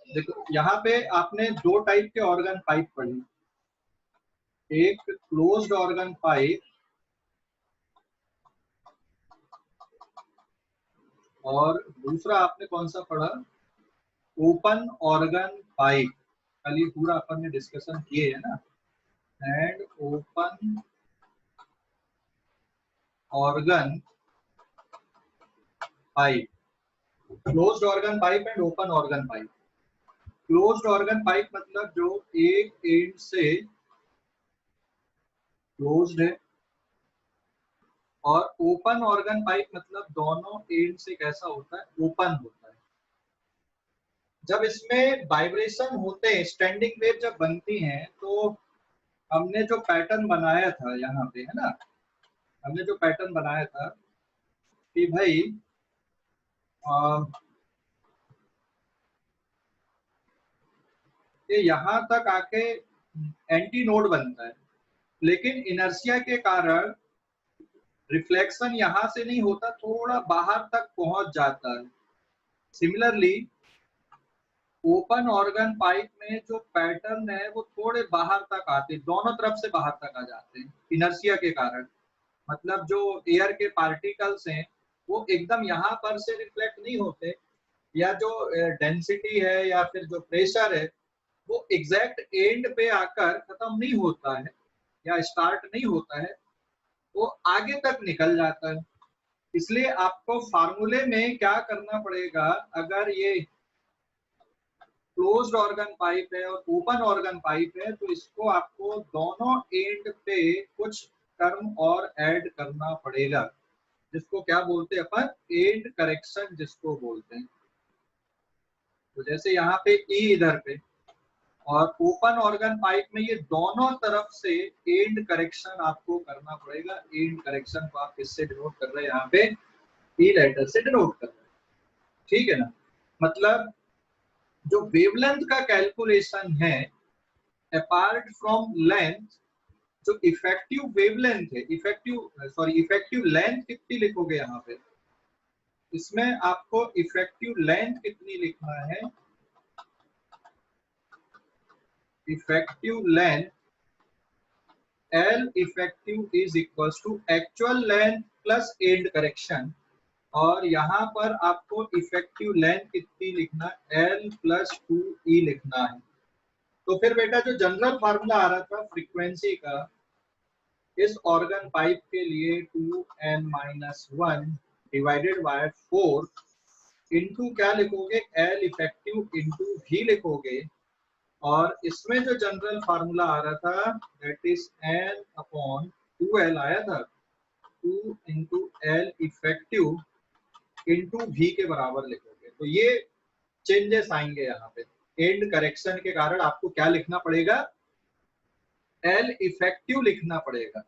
देखो यहाँ पे आपने दो टाइप के ऑर्गन पाइप पढ़ी, एक क्लोज्ड ऑर्गन पाइप और दूसरा आपने कौन सा पढ़ा, ओपन ऑर्गन पाइप। कल ये पूरा अपन ने डिस्कशन किए है ना, and open organ pipe, closed organ pipe and open organ pipe. Closed organ pipe मतलब जो एक एंड से क्लोज्ड है, और ओपन ऑर्गन पाइप मतलब दोनों एंड से कैसा होता है, ओपन होता है। जब इसमें वाइब्रेशन होते हैं, स्टैंडिंग वेव जब बनती हैं, तो हमने जो पैटर्न बनाया था यहाँ पे, है ना, हमने जो पैटर्न बनाया था कि भाई ये यहाँ तक आके एंटी नोड बनता है, लेकिन इनर्शिया के कारण रिफ्लेक्शन यहाँ से नहीं होता, थोड़ा बाहर तक पहुंच जाता है। सिमिलरली ओपन ऑर्गन पाइप में जो पैटर्न है वो थोड़े बाहर तक आते, दोनों तरफ से बाहर तक आ जाते हैं इनर्शिया के कारण। मतलब जो एयर के पार्टिकल्स हैं वो एकदम यहाँ पर से रिफ्लेक्ट नहीं होते, या जो डेंसिटी है या फिर जो प्रेशर है वो एग्जैक्ट एंड पे आकर खत्म नहीं होता है या स्टार्ट नहीं होता है, वो आगे तक निकल जाता है। इसलिए आपको फार्मूले में क्या करना पड़ेगा, अगर ये क्लोज्ड ऑर्गन पाइप है और ओपन ऑर्गन पाइप है, तो इसको आपको दोनों एंड पे कुछ टर्म और ऐड करना पड़ेगा, जिसको क्या बोलते हैं अपन, एंड करेक्शन जिसको बोलते हैं। तो जैसे यहाँ पे ई इधर पे, और ओपन ऑर्गन पाइप में ये दोनों तरफ से एंड करेक्शन आपको करना पड़ेगा। एंड करेक्शन को आप किससे डिनोट कर रहे हैं, यहाँ पे ई लेटर से डिनोट कर रहे हैं, ठीक है ना। मतलब जो वेवलेंथ का कैलकुलेशन है अपार्ट फ्रॉम लेंथ, जो इफेक्टिव वेवलेंथ है, इफेक्टिव लेंथ कितनी लिखोगे यहाँ पे, इसमें आपको इफेक्टिव लेंथ कितनी लिखना है, effective length L effective is equal to actual length plus end correction, और यहाँ पर आपको इफेक्टिव लेंथ कितनी लिखना, L प्लस 2E लिखना है। तो फिर बेटा जो जनरल फार्मूला आ रहा था फ्रीक्वेंसी का इस ऑर्गन पाइप के लिए 2n-1 डिवाइडेड बाय 4 इंटू क्या लिखोगे, L इफेक्टिव इंटू V लिखोगे, और इसमें जो जनरल फार्मूला आ रहा था that is n upon 2L आया था, 2 into L effective into V के बराबर लिखोगे। तो ये चेंजेस आएंगे यहाँ पे, एंड करेक्शन के कारण आपको क्या लिखना पड़ेगा, L इफेक्टिव लिखना पड़ेगा,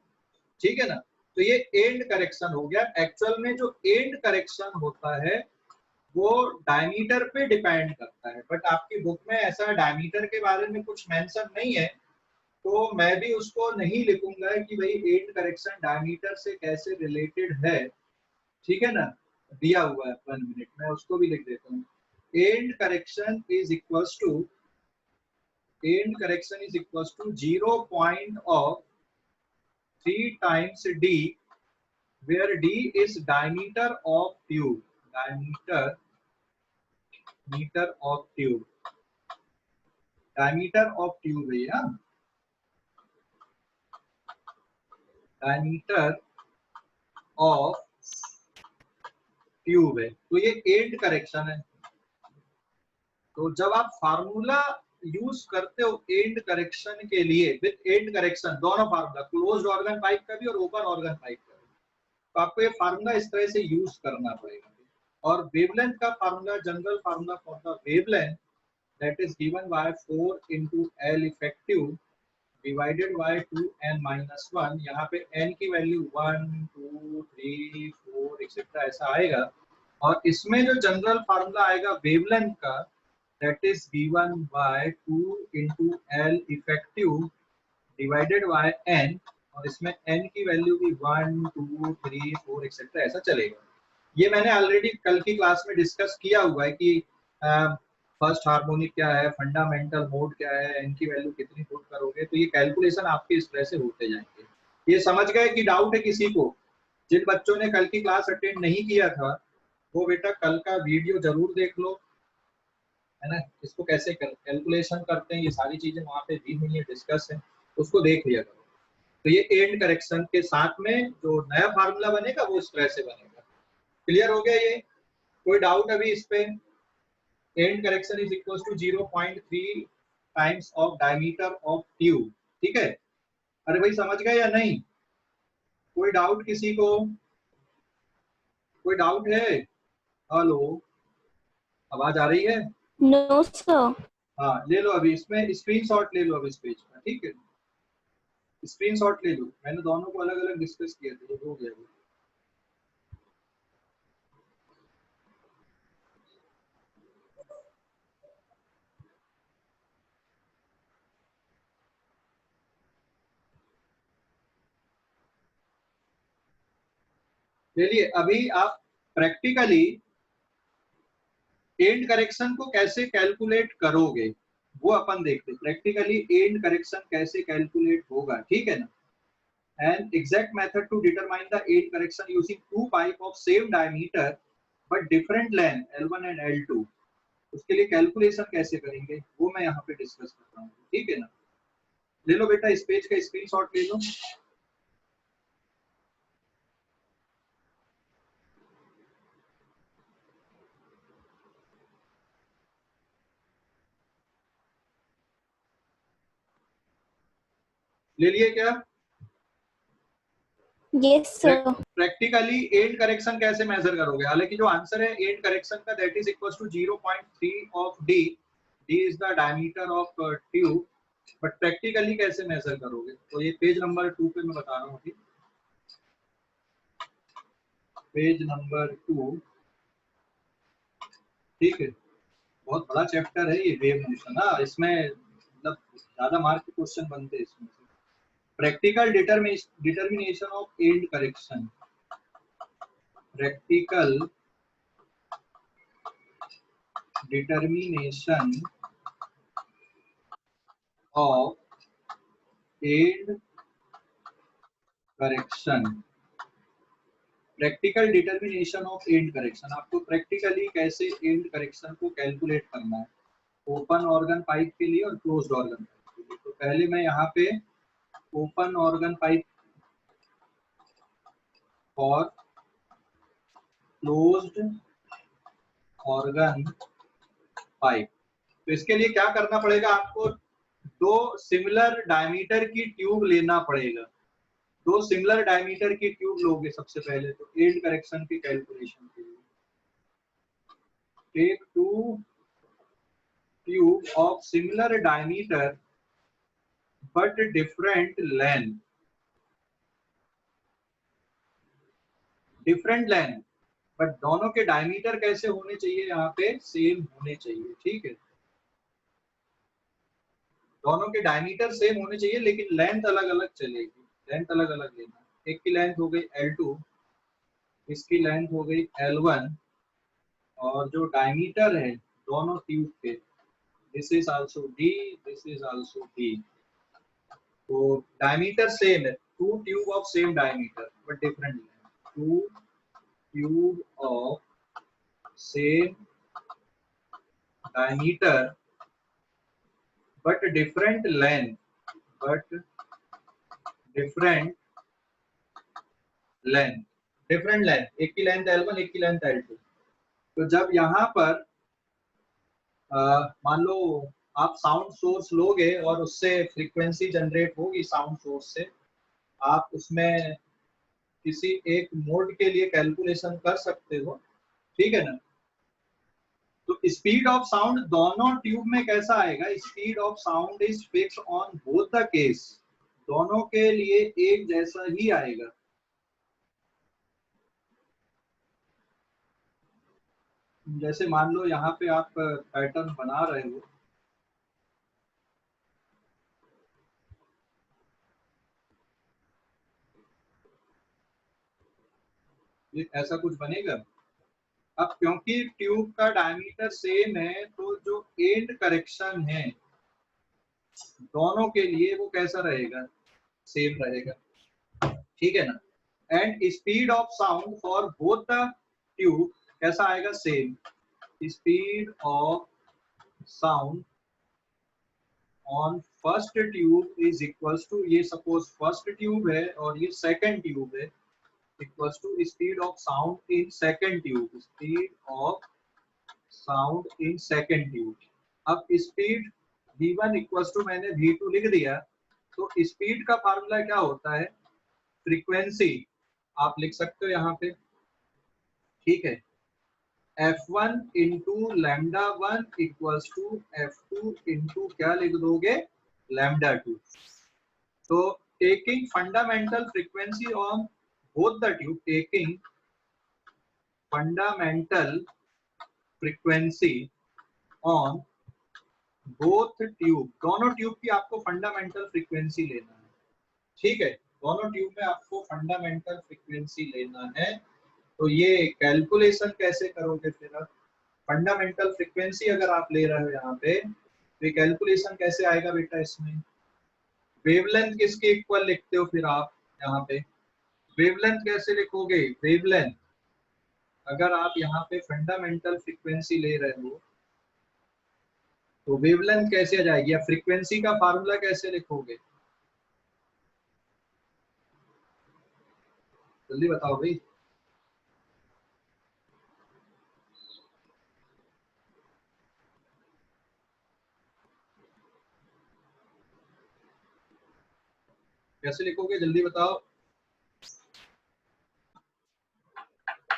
ठीक है ना। तो ये एंड करेक्शन हो गया। एक्चुअल में जो एंड करेक्शन होता है वो डायमीटर पे डिपेंड करता है, बट आपकी बुक में ऐसा डायमीटर के बारे में कुछ मेंशन नहीं है, तो मैं भी उसको नहीं लिखूंगा कि भाई एंड करेक्शन डायमीटर से कैसे रिलेटेड है, ठीक है ना। दिया हुआ है 1 मिनट, मैं उसको भी लिख देता हूँ। End correction is equals to, end correction is equals to 0 point of 3 times D, where D is diameter of tube, diameter of tube, diameter of tube है ना, diameter of tube है। तो ये एंड करेक्शन है। तो जब आप formula use करते हो एंड करेक्शन के लिए, विद एंड करेक्शन दोनों फार्मूला, क्लोज्ड ऑर्गन पाइप का भी और ओपन ऑर्गन पाइप का भी, तो आपको ये फार्मूला इस तरह से यूज करना पड़ेगा। और वेवलेंथ का formula, general formula for the wavelength that is given by 4 into L effective divided by 2n-1। यहाँ पे n की वैल्यू 1, 2, 3, 4 एक्सेट्रा ऐसा आएगा, और इसमें जो जनरल फार्मूला आएगा वेवलेंथ का that is given by 2 into L effective divided by n, और इसमें n की वैल्यू भी 1, 2, 3, 4 एक्सेट्रा ऐसा चलेगा। ये मैंने ऑलरेडी कल की क्लास में डिस्कस किया हुआ है कि फर्स्ट हार्मोनिक क्या है, फंडामेंटल मोड क्या है, इनकी वैल्यू कितनी पुट करोगे, तो ये कैलकुलेशन आपके इस तरह से होते जाएंगे। ये समझ गए कि डाउट है किसी को? जिन बच्चों ने कल की क्लास अटेंड नहीं किया था वो बेटा कल का वीडियो जरूर देख लो, है ना। इसको कैसे कैलकुलेशन करते हैं ये सारी चीजें वहां पे दी हुई है, डिस्कस है, उसको देख लिया करो। तो ये एंड करेक्शन के साथ में जो नया फार्मूला बनेगा वो इस तरह से बनेगा। क्लियर हो गया ये? कोई डाउट अभी इस पे? End correction is equal to 0.3 times of diameter of tube, ठीक है। अरे भाई समझ गए या नहीं? कोई डाउट किसी को? कोई डाउट है? हेलो, आवाज आ रही है? No sir. हाँ ले लो, अभी इसमें स्क्रीनशॉट ले लो अब इस पेज का, ठीक है। स्क्रीनशॉट ले लो, मैंने दोनों को अलग अलग डिस्कस किया था, ये हो गया वो। चलिए अभी आप प्रैक्टिकली एंड करेक्शन को कैसे कैलकुलेट करोगे वो अपन देखते हैं। प्रैक्टिकली एंड करेक्शन कैसे कैलकुलेट होगा, ठीक है ना। An exact method to determine the end correction using two pipe of same diameter but different length L1 and L2, उसके लिए कैलकुलेशन कैसे करेंगे वो मैं यहाँ पे डिस्कस कर रहा हूँ, ठीक है ना। ले लो बेटा इस पेज का स्क्रीनशॉट ले लो। ले लिए क्या? Yes sir. Practically end correction कैसे मेजर करोगे? हालांकि जो आंसर है एंड करेक्शन का that is equal to 0.3 of D, D is the diameter of tube, but practically कैसे मेजर करोगे तो ये पेज नंबर 2 पे मैं बता रहा हूँ अभी। पेज नंबर 2, ठीक है। बहुत बड़ा चैप्टर है ये वेव मोशन, ना इसमें मतलब ज्यादा मार्क के क्वेश्चन बनते हैं इसमें से। Practical determination of and correction, practical determination of and correction, practical determination of and correction, आपको प्रैक्टिकली कैसे एंड करेक्शन को कैलकुलेट करना है ओपन ऑर्गन पाइप के लिए और क्लोज्ड ऑर्गन पाइप के लिए। तो पहले मैं यहाँ पे ओपन ऑर्गन पाइप और क्लोज्ड ऑर्गन पाइप, तो इसके लिए क्या करना पड़ेगा आपको? दो सिमिलर डायमीटर की ट्यूब लेना पड़ेगा। दो सिमिलर डायमीटर की ट्यूब लोगे सबसे पहले तो एंड करेक्शन की कैलकुलेशन के लिए। Take two tube of similar diameter but different length, different length but दोनों के डायमीटर कैसे होने चाहिए? यहाँ पे सेम होने चाहिए, ठीक है। दोनों के डायमीटर सेम होने चाहिए लेकिन लेंथ अलग अलग चलेगी, लेंथ अलग अलग लेना। एक की लेंथ हो गई L2, इसकी लेंथ हो गई L1, और जो डायमीटर है दोनों ट्यूब के, this is also D, this is also D। तो डायमीटर सेम है, two tube of same diameter but different length, two tube of same diameter but different length, but different length, different length, एक की length L1 एक की length L2। तो जब यहाँ पर मान लो आप साउंड सोर्स लोगे और उससे फ्रीक्वेंसी जनरेट होगी साउंड सोर्स से, आप उसमें किसी एक मोड के लिए कैलकुलेशन कर सकते हो, ठीक है ना। तो स्पीड ऑफ साउंड दोनों ट्यूब में कैसा आएगा? Speed of sound is fix on both the case, दोनों के लिए एक जैसा ही आएगा। जैसे मान लो यहाँ पे आप पैटर्न बना रहे हो, ये ऐसा कुछ बनेगा। अब क्योंकि ट्यूब का डायमीटर सेम है तो जो एंड करेक्शन है दोनों के लिए वो कैसा रहेगा, सेम रहेगा, ठीक है ना। And speed of sound for both the tube कैसा आएगा, same. Speed of sound on first tube is equals to, ये सपोज फर्स्ट ट्यूब है और ये सेकंड ट्यूब है, equals to speed of sound in second tube, speed of sound in second tube. अब speed v1 equals to मैंने v2 लिख दिया, तो स्पीड का फार्मूला क्या होता है, फ्रीक्वेंसी आप लिख सकते हो यहाँ पे, ठीक है। f1 into lambda 1 equals to f2 into क्या लिख दोगे, लैम्डा 2। तो taking fundamental frequency on both the tube, taking fundamental frequency on both tube, दोनों ट्यूब की आपको फंडामेंटल फ्रीक्वेंसी लेना है, ठीक है। दोनों ट्यूब में आपको फंडामेंटल फ्रीक्वेंसी लेना है। तो ये कैलकुलेशन कैसे करोगे फिर आप, फंडामेंटल फ्रीक्वेंसी अगर आप ले रहे हो यहाँ पे, तो ये कैलकुलेशन कैसे आएगा बेटा, इसमें वेवलेंथ किसके इक्वल लिखते हो फिर आप यहाँ पे, वेवलेंथ कैसे लिखोगे, वेवलेंथ अगर आप यहाँ पे फंडामेंटल फ्रीक्वेंसी ले रहे हो तो वेवलेंथ कैसे आ जाएगी, या फ्रीक्वेंसी का फार्मूला कैसे लिखोगे, जल्दी बताओ भाई। कैसे लिखोगे जल्दी बताओ।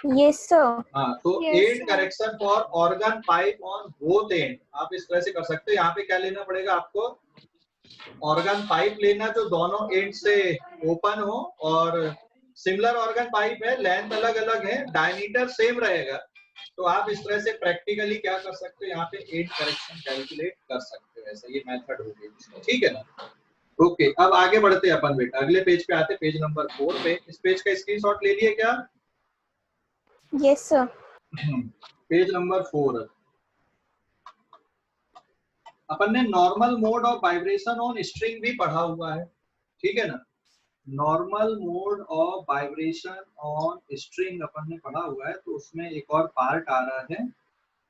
Yes, sir. हाँ, तो Yes, and sir. Correction for organ pipe on both and, आप इस तरह से कर सकते हो। यहाँ पे क्या लेना पड़ेगा आपको, ऑर्गन पाइप लेना जो दोनों एंड से ओपन हो, और सिमिलर ऑर्गन पाइप है, लेंथ अलग अलग है, डायमीटर सेम रहेगा। तो आप इस तरह से प्रैक्टिकली क्या कर सकते हो, यहाँ पे एंड करेक्शन कैलकुलेट कर सकते हो, ऐसा ये मेथड हो गई, ठीक है ना। ओके, अब आगे बढ़ते हैं अपन बेटा, अगले पेज पे आते, पेज नंबर 4 पे। इस पेज का स्क्रीनशॉट ले लिए क्या? Yes, sir. पेज नंबर 4 अपन ने normal mode of vibration on string भी पढ़ा हुआ है, ठीक है ना। Normal mode of vibration on string अपन ने पढ़ा हुआ है, तो उसमें एक और पार्ट आ रहा है,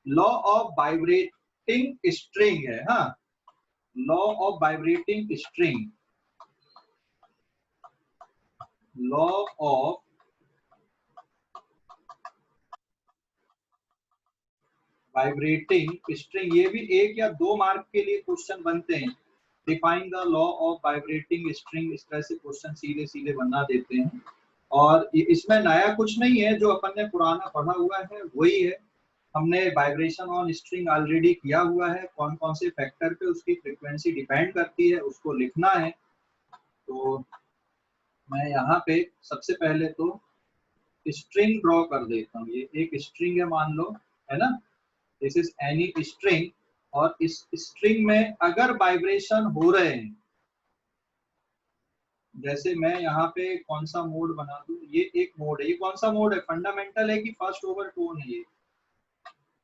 लॉ ऑफ वाइब्रेटिंग स्ट्रिंग है, हाँ, law of vibrating string, law of vibrating string, ये भी 1 या 2 मार्क के लिए क्वेश्चन बनते हैं। Define the law of vibrating string, इस तरह से क्वेश्चन सीधे सीधे बना देते हैं। और इसमें नया कुछ नहीं है, जो अपन ने पुराना पढ़ा हुआ है वही है। हमने वाइब्रेशन ऑन स्ट्रिंग ऑलरेडी किया हुआ है, कौन कौन से फैक्टर पे उसकी फ्रीक्वेंसी डिपेंड करती है उसको लिखना है। तो मैं यहाँ पे सबसे पहले तो स्ट्रिंग ड्रॉ कर देता हूँ। ये एक स्ट्रिंग है मान लो, है ना, दिस इज एनी स्ट्रिंग, और इस स्ट्रिंग में अगर वाइब्रेशन हो रहे हैं, जैसे मैं यहाँ पे कौन सा मोड बना दूं, ये एक मोड है, ये कौन सा मोड है, फंडामेंटल है कि फर्स्ट ओवरटोन है, ये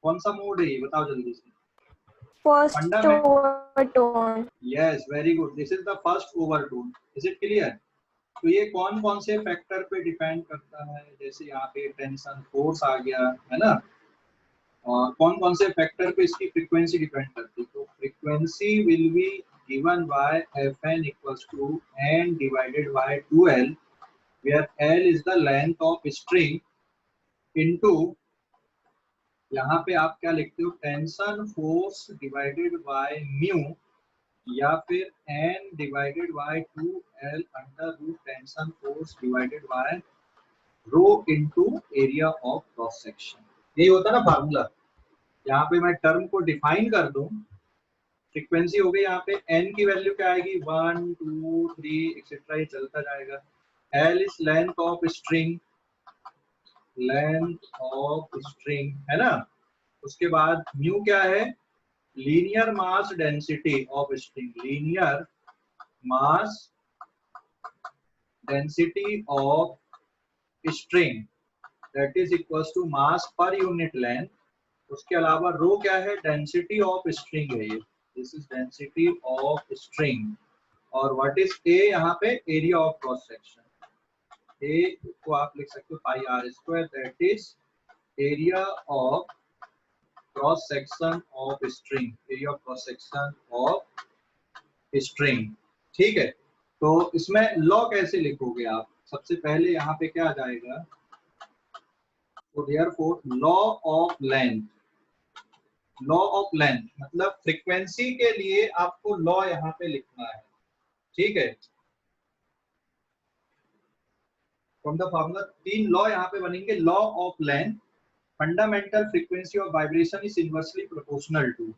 कौन सा मोड है, ये बताओ जल्दी से। First overtone. Yes, very good, this is the first overtone, is it clear. तो ये कौन कौन से फैक्टर पे डिपेंड करता है, जैसे यहाँ पे टेंशन फोर्स आ गया, है ना, और कौन कौन से फैक्टर पे इसकी फ्रीक्वेंसी डिपेंड करती है। तो frequency will be given by fn equals to n divided by 2l, where l is the length of string, into यहाँ पे आप क्या लिखते हो, tension force divided by mu, या फिर n divided by 2l under root tension force divided by rho into area of cross section. यही होता है ना फार्मूला। यहाँ पे मैं टर्म को डिफाइन कर दूं, फ्रीक्वेंसी हो गई, यहाँ पे n की वैल्यू क्या आएगी, 1 2 3 एक्सेट्रा, ये चलता जाएगा। l is length of string, length of string, है ना। उसके बाद म्यू क्या है, linear mass density of string, linear mass density of string, that is equals to mass per unit length उसके अलावा रो क्या है, डेंसिटी ऑफ स्ट्रिंग है ये, this is density of string. और व्हाट इज ए, यहाँ पे area of cross section, A को आप लिख सकते हो pi r square, that is area of cross section of string, area of cross section of string. ठीक है, तो इसमें लॉ कैसे लिखोगे आप, सबसे पहले यहाँ पे क्या आ जाएगा, तो therefore law of length, law of length मतलब फ्रीक्वेंसी के लिए आपको लॉ यहाँ पे लिखना है। ठीक है, फ्रॉम द फॉर्मूला 3 लॉ यहाँ पे बनेंगे। Law of length, fundamental frequency of vibration is inversely proportional to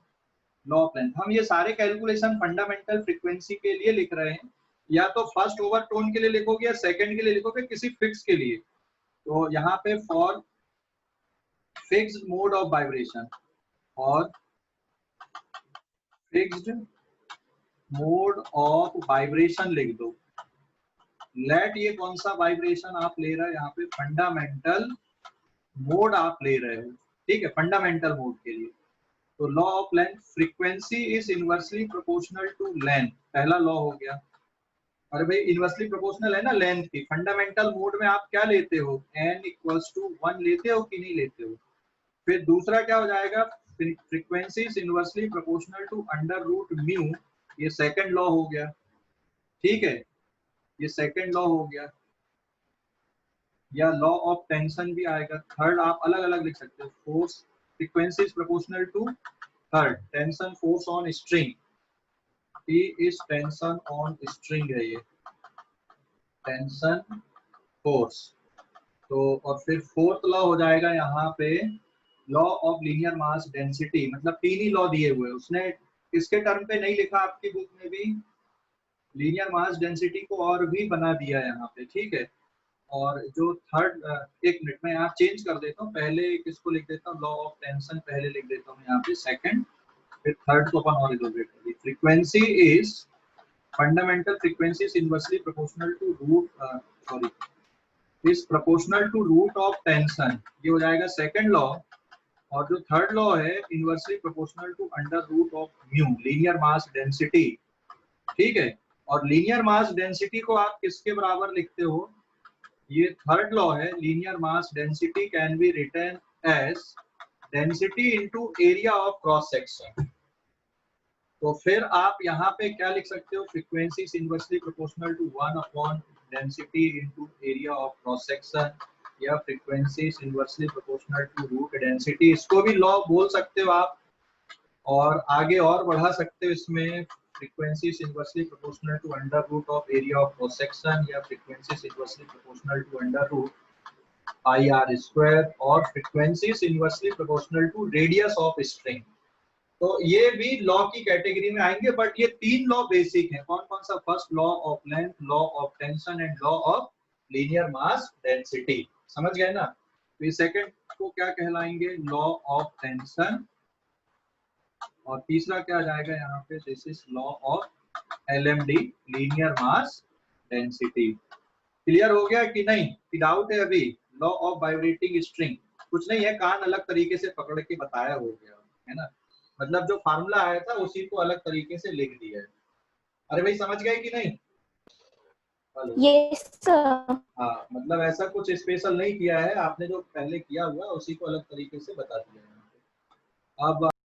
law of length. हम ये सारे कैलकुलेशन फंडामेंटल फ्रीक्वेंसी के लिए लिख रहे हैं, या तो फर्स्ट ओवरटोन के लिए लिखोगे या सेकंड के लिए लिखोगे, किसी फिक्स के लिए। तो यहाँ पे for fixed mode of vibration और फिक्स्ड मोड ऑफ वाइब्रेशन लिख दो। लेट ये कौन सा वाइब्रेशन आप ले रहे हो, यहाँ पे फंडामेंटल मोड आप ले रहे हो। ठीक है, फंडामेंटल मोड के लिए तो law of length, frequency is inversely proportional to length, पहला लॉ हो गया। अरे भाई इनवर्सली प्रोपोर्शनल है ना लेंथ की, फंडामेंटल मोड में आप क्या लेते हो, n इक्वल्स टू 1 लेते हो कि नहीं लेते हो। फिर दूसरा क्या हो जाएगा, frequency is inversely proportional to under root mu, ये सेकंड लॉ हो गया। ठीक है, ये सेकंड लॉ हो गया, या लॉ ऑफ टेंशन भी आएगा। थर्ड आप अलग अलग लिख सकते हो, force, frequency is proportional to third tension force on string, P is tension on string है ये, टेंशन फोर्स। तो और फिर फोर्थ लॉ हो जाएगा यहाँ पे law of linear mass density, मतलब 3 ही लॉ दिए हुए, उसने इसके टर्म पे नहीं लिखा, आपकी बुक में भी लीनियर मास डेंसिटी को और भी बना दिया है यहाँ पे। ठीक है, और जो थर्ड, एक मिनट में यहाँ चेंज कर देता हूँ, पहले किसको लिख देता हूँ, लॉ ऑफ टेंशन पहले लिख देता हूँ यहाँ पे सेकंड, फिर थर्ड को अपन और इलोबरेट कर दी। Frequency is fundamental frequency is inversely proportional to root is proportional to root of tension, ये हो जाएगा सेकंड लॉ। और जो थर्ड लॉ है inversely proportional to under root of mu, linear mass density. ठीक है, और लीनियर मास डेंसिटी को आप किसके बराबर लिखते हो, ये थर्ड लॉ है, linear mass density can be written as density into area of cross section. तो फिर आप यहाँ पे क्या लिख सकते हो, frequency is inversely proportional to 1 upon density into area of cross section, या frequency is inversely proportional to root density, इसको भी लॉ बोल सकते हो आप। और आगे और बढ़ा सकते हो इसमें, frequency is inversely proportional to under root of area of cross section, या frequency is inversely proportional to under root pi r square, और frequency is inversely proportional to radius of string. तो ये भी लॉ की category में आएंगे, but ये 3 law basic हैं। कौन कौन सा, first law of length, law of tension and law of linear mass density, समझ गए ना। तो ये सेकंड को क्या कहलाएंगे, लॉ ऑफ टेंशन, और तीसरा क्या आ जाएगा यहाँ पे, this is law of LMD, linear mass density. Clear हो गया कि नहीं, कि डाउट है अभी। लॉ ऑफ वाइब्रेटिंग स्ट्रिंग कुछ नहीं है, कान अलग तरीके से पकड़ के बताया हो गया है ना, मतलब जो फार्मूला आया था उसी को अलग तरीके से लिख दिया है। अरे भाई समझ गए कि नहीं, यस सर। हाँ, मतलब ऐसा कुछ स्पेशल नहीं किया है आपने, जो पहले किया हुआ उसी को अलग तरीके से बता दिया है। अब